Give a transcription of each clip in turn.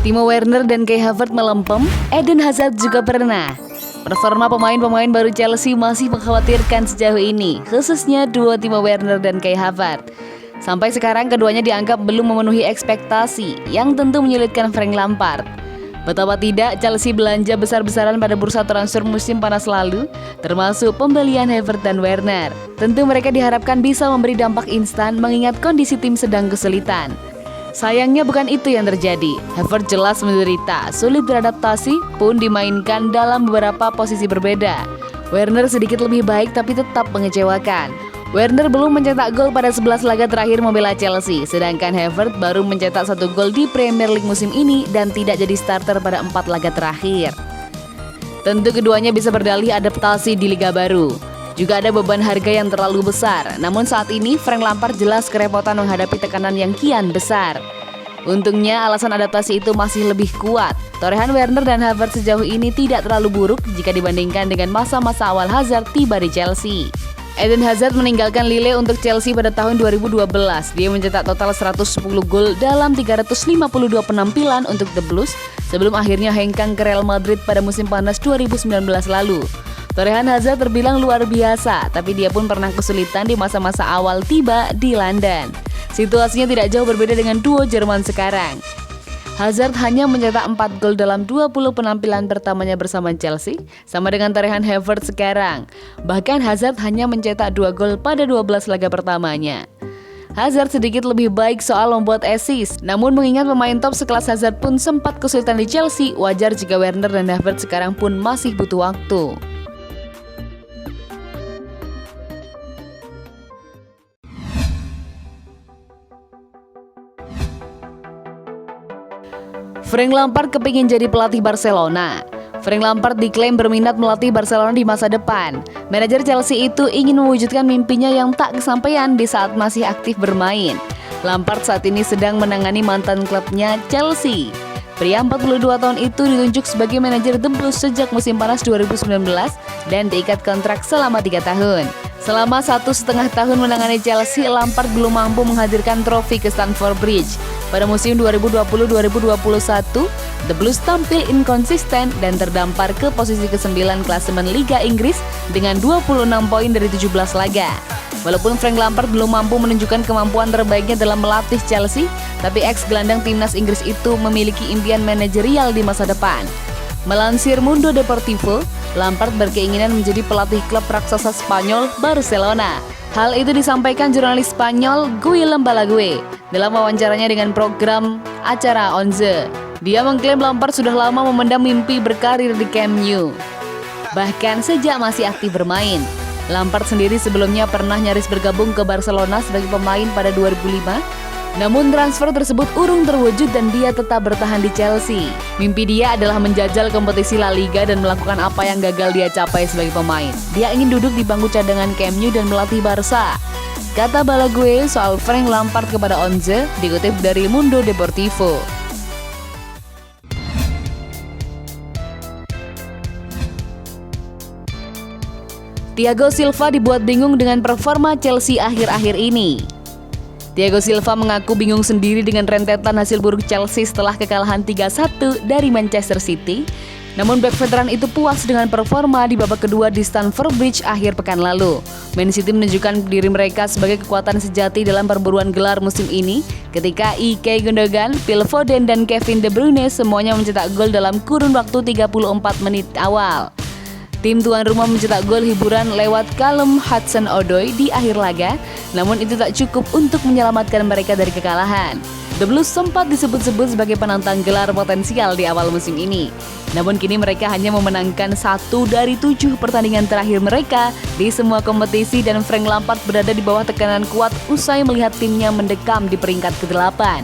Timo Werner dan Kai Havertz melempem, Eden Hazard juga pernah. Performa pemain-pemain baru Chelsea masih mengkhawatirkan sejauh ini, khususnya duo Timo Werner dan Kai Havertz. Sampai sekarang keduanya dianggap belum memenuhi ekspektasi, yang tentu menyulitkan Frank Lampard. Betapa tidak, Chelsea belanja besar-besaran pada bursa transfer musim panas lalu, termasuk pembelian Havertz dan Werner. Tentu mereka diharapkan bisa memberi dampak instan mengingat kondisi tim sedang kesulitan. Sayangnya bukan itu yang terjadi. Havertz jelas menderita, sulit beradaptasi pun dimainkan dalam beberapa posisi berbeda. Werner sedikit lebih baik tapi tetap mengecewakan. Werner belum mencetak gol pada 11 laga terakhir membela Chelsea, sedangkan Havertz baru mencetak 1 gol di Premier League musim ini dan tidak jadi starter pada 4 laga terakhir. Tentu keduanya bisa berdalih adaptasi di liga baru. Juga ada beban harga yang terlalu besar, namun saat ini Frank Lampard jelas kerepotan menghadapi tekanan yang kian besar. Untungnya alasan adaptasi itu masih lebih kuat. Torehan Werner dan Havertz sejauh ini tidak terlalu buruk jika dibandingkan dengan masa-masa awal Hazard tiba di Chelsea. Eden Hazard meninggalkan Lille untuk Chelsea pada tahun 2012. Dia mencetak total 110 gol dalam 352 penampilan untuk The Blues sebelum akhirnya hengkang ke Real Madrid pada musim panas 2019 lalu. Torehan Hazard terbilang luar biasa, tapi dia pun pernah kesulitan di masa-masa awal tiba di London. Situasinya tidak jauh berbeda dengan duo Jerman sekarang. Hazard hanya mencetak 4 gol dalam 20 penampilan pertamanya bersama Chelsea, sama dengan torehan Havertz sekarang. Bahkan Hazard hanya mencetak 2 gol pada 12 laga pertamanya. Hazard sedikit lebih baik soal membuat assist, namun mengingat pemain top sekelas Hazard pun sempat kesulitan di Chelsea, wajar jika Werner dan Havertz sekarang pun masih butuh waktu. Frank Lampard kepingin jadi pelatih Barcelona. Frank Lampard diklaim berminat melatih Barcelona di masa depan. Manajer Chelsea itu ingin mewujudkan mimpinya yang tak kesampaian di saat masih aktif bermain. Lampard saat ini sedang menangani mantan klubnya Chelsea. Pria 42 tahun itu ditunjuk sebagai manajer The Blues sejak musim panas 2019 dan diikat kontrak selama 3 tahun. Selama 1,5 tahun menangani Chelsea, Lampard belum mampu menghadirkan trofi ke Stamford Bridge. Pada musim 2020-2021, The Blues tampil inkonsisten dan terdampar ke posisi ke-9 klasemen Liga Inggris dengan 26 poin dari 17 laga. Walaupun Frank Lampard belum mampu menunjukkan kemampuan terbaiknya dalam melatih Chelsea, tapi ex-gelandang timnas Inggris itu memiliki impian manajerial di masa depan. Melansir Mundo Deportivo, Lampard berkeinginan menjadi pelatih klub raksasa Spanyol Barcelona. Hal itu disampaikan jurnalis Spanyol Guillem Balague dalam wawancaranya dengan program acara Onze. Dia mengklaim Lampard sudah lama memendam mimpi berkarir di Camp Nou, bahkan sejak masih aktif bermain. Lampard sendiri sebelumnya pernah nyaris bergabung ke Barcelona sebagai pemain pada 2005. Namun transfer tersebut urung terwujud dan dia tetap bertahan di Chelsea. Mimpi dia adalah menjajal kompetisi La Liga dan melakukan apa yang gagal dia capai sebagai pemain. Dia ingin duduk di bangku cadangan Camp Nou dan melatih Barca. Kata Balague soal Frank Lampard kepada Onze dikutip dari Mundo Deportivo. Thiago Silva dibuat bingung dengan performa Chelsea akhir-akhir ini. Thiago Silva mengaku bingung sendiri dengan rentetan hasil buruk Chelsea setelah kekalahan 3-1 dari Manchester City. Namun bek veteran itu puas dengan performa di babak kedua di Stamford Bridge akhir pekan lalu. Man City menunjukkan diri mereka sebagai kekuatan sejati dalam perburuan gelar musim ini ketika Ilkay Gundogan, Phil Foden, dan Kevin De Bruyne semuanya mencetak gol dalam kurun waktu 34 menit awal. Tim tuan rumah mencetak gol hiburan lewat Callum Hudson-Odoi di akhir laga, namun itu tak cukup untuk menyelamatkan mereka dari kekalahan. The Blues sempat disebut-sebut sebagai penantang gelar potensial di awal musim ini. Namun kini mereka hanya memenangkan 1 dari 7 pertandingan terakhir mereka di semua kompetisi dan Frank Lampard berada di bawah tekanan kuat usai melihat timnya mendekam di peringkat ke-8.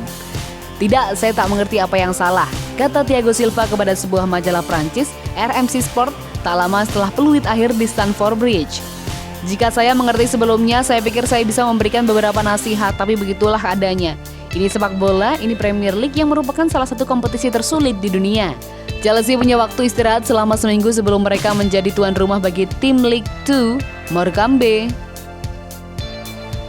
Tidak, saya tak mengerti apa yang salah, kata Thiago Silva kepada sebuah majalah Prancis, RMC Sport, tak lama setelah peluit akhir di Stamford Bridge. Jika saya mengerti sebelumnya, saya pikir saya bisa memberikan beberapa nasihat, tapi begitulah adanya. Ini sepak bola, ini Premier League yang merupakan salah satu kompetisi tersulit di dunia. Chelsea punya waktu istirahat selama seminggu sebelum mereka menjadi tuan rumah bagi tim League 2 Morecambe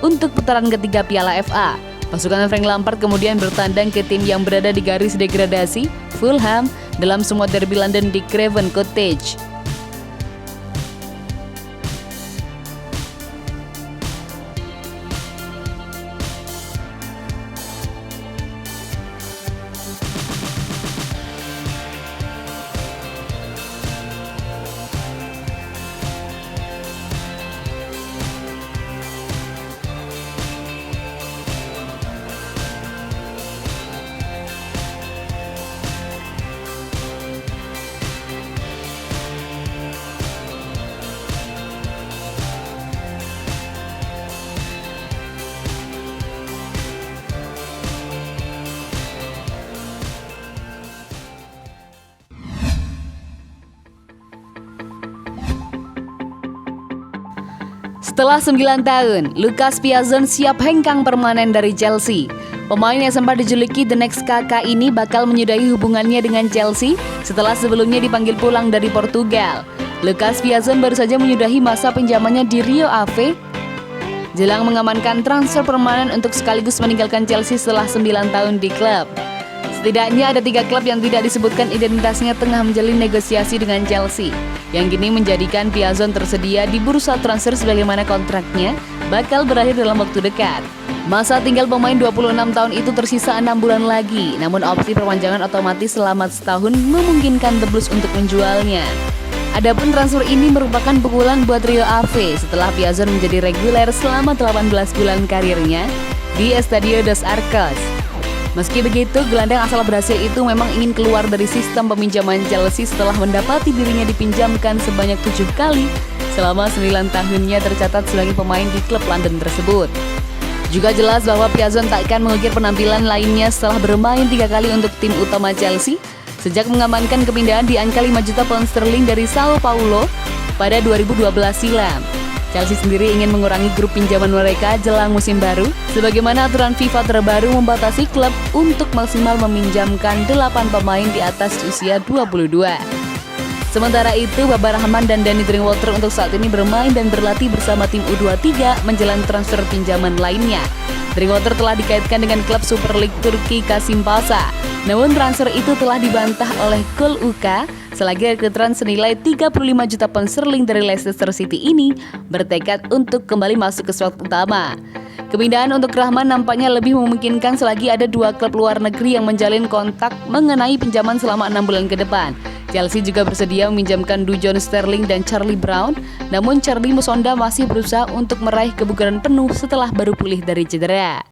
untuk putaran ketiga Piala FA. Pasukan Frank Lampard kemudian bertandang ke tim yang berada di garis degradasi, Fulham, dalam semua derby London di Craven Cottage. Setelah 9 tahun, Lucas Piazon siap hengkang permanen dari Chelsea. Pemain yang sempat dijuluki The Next Kaka ini bakal menyudahi hubungannya dengan Chelsea setelah sebelumnya dipanggil pulang dari Portugal. Lucas Piazon baru saja menyudahi masa pinjamannya di Rio Ave jelang mengamankan transfer permanen untuk sekaligus meninggalkan Chelsea setelah 9 tahun di klub. Setidaknya ada 3 klub yang tidak disebutkan identitasnya tengah menjalin negosiasi dengan Chelsea, yang kini menjadikan Piazon tersedia di bursa transfer sebagaimana kontraknya bakal berakhir dalam waktu dekat. Masa tinggal pemain 26 tahun itu tersisa 6 bulan lagi, namun opsi perpanjangan otomatis selama setahun memungkinkan The Blues untuk menjualnya. Adapun transfer ini merupakan pukulan buat Rio Ave setelah Piazon menjadi reguler selama 18 bulan karirnya di Estadio dos Arcos. Meski begitu, gelandang asal Brasil itu memang ingin keluar dari sistem peminjaman Chelsea setelah mendapati dirinya dipinjamkan sebanyak 7 kali selama 9 tahunnya tercatat sebagai pemain di klub London tersebut. Juga jelas bahwa Piazon tak akan mengukir penampilan lainnya setelah bermain 3 kali untuk tim utama Chelsea sejak mengamankan kepindahan di angka 5 juta pound sterling dari Sao Paulo pada 2012 silam. Chelsea sendiri ingin mengurangi grup pinjaman mereka jelang musim baru, sebagaimana aturan FIFA terbaru membatasi klub untuk maksimal meminjamkan 8 pemain di atas usia 22. Sementara itu, Baba Rahman dan Danny Drinkwater untuk saat ini bermain dan berlatih bersama tim U23 menjalani transfer pinjaman lainnya. Drinkwater telah dikaitkan dengan klub Super League Turki Kasimpasa, namun transfer itu telah dibantah oleh Kol UK selagi rekrutan senilai 35 juta pound sterling dari Leicester City ini bertekad untuk kembali masuk ke squad utama. Kepindahan untuk Rahman nampaknya lebih memungkinkan selagi ada 2 klub luar negeri yang menjalin kontak mengenai pinjaman selama 6 bulan ke depan. Chelsea juga bersedia meminjamkan Dujon Sterling dan Charlie Brown, namun Charlie Musonda masih berusaha untuk meraih kebugaran penuh setelah baru pulih dari cedera.